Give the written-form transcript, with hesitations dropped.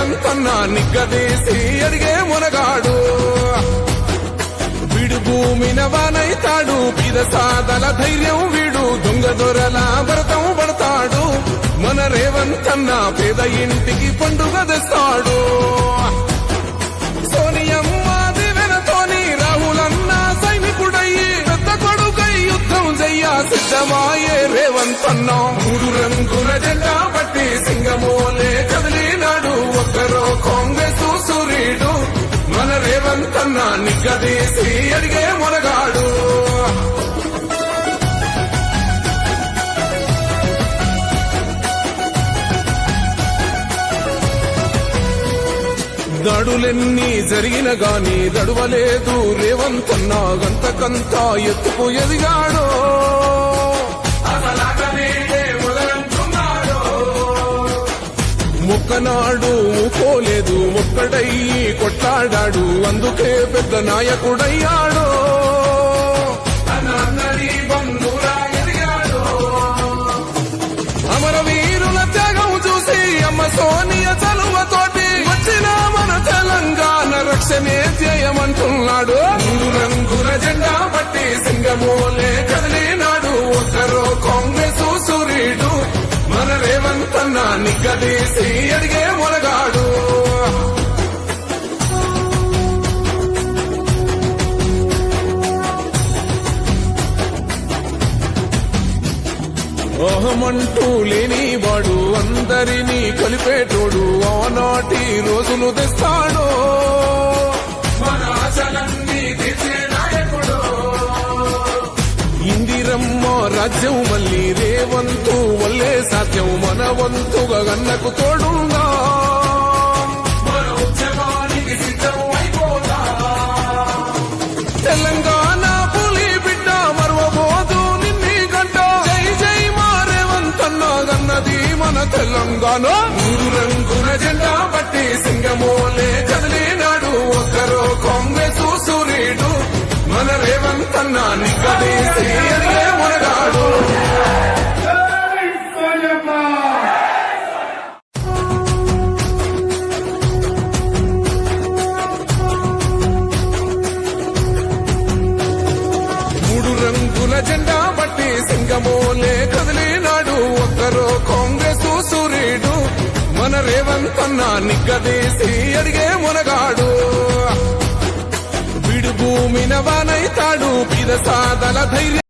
రేవంతన్న నిగ్గదీసి అడిగే మునగాడు వీడు భూమిన వానైతాడు పీద సాదల ధైర్యం వీడు దొంగ దొరల భరతం పడతాడు మన రేవంతన్న పేద ఇంటికి పండుగ తెస్తాడు సోనియమ్మ దివెనతోని రాహులన్న సైనికుడయ్యి పెద్ద కొడుకై యుద్ధం చెయ్య సిద్ధమాయే రేవంతన్న మూడు రంగుల జెండా పట్టి సింగమోలే కదిలినాడు ఒక్కరో కాంగ్రెస్ సూర్యుడు మన రేవంతన్న నిగ్గదీసి అడిగే మునగాడు దాడులెన్ని జరిగిన గాని దడువలేదు రేవంతన్న గంతకంతా ఎత్తుకు ఎదిగాడో మొక్కనాడు పోలేదు మొక్కడయ్యి కొట్లాడాడు అందుకే పెద్ద నాయకుడయ్యాడు అమరవీరుల త్యాగం చూసి అమ్మ సోనియ చలువతోటి వచ్చిన మన తెలంగాణ రక్షణే చేయమంటున్నాడు మూడు రంగుల జెండా పట్టి సింగమోలే కదిలినాడు ఒక్కరో కాంగ్రెస్ సూర్యుడు మన రేవంతన్న నిగ్గదీసి అడిగే మునగాడు అహమంటూ లేనివాడు అందరినీ కలిపేటోడు ఆనాటి రోజులు తెస్తాడు మన ఆశలన్నీ తీర్చే నాయకుడు ఇందిరమ్మ రాజ్యం మళ్ళీ రేవంతు వల్లే సాధ్యం మన వంతుగా గన్నకు తోడుందా మన ఉద్యమానికి సిద్ధం అయిపోతా తెలంగాణ పులి బిడ్డ మరవబోదు నిన్ని గంట జై జై మా రేవంతన్న గన్నది మన తెలంగాణ మూడు రంగుల జెండా పట్టి సింగమోలే కదిలినాడు ఒక్కరో కాంగ్రెస్ సూర్యుడు మన రేవంతన్న నిగ్గదీసి అడిగే మునగాడు మూడు రంగుల జెండా పట్టి సింగమోలే కదిలినాడు ఒక్కరో కాంగ్రెస్ సూర్యుడు మన రేవంతన్న నిగ్గదీసి అడిగే మునగాడు వీడు భూమిన వానైతాడు పీద సాదల ధైర్యం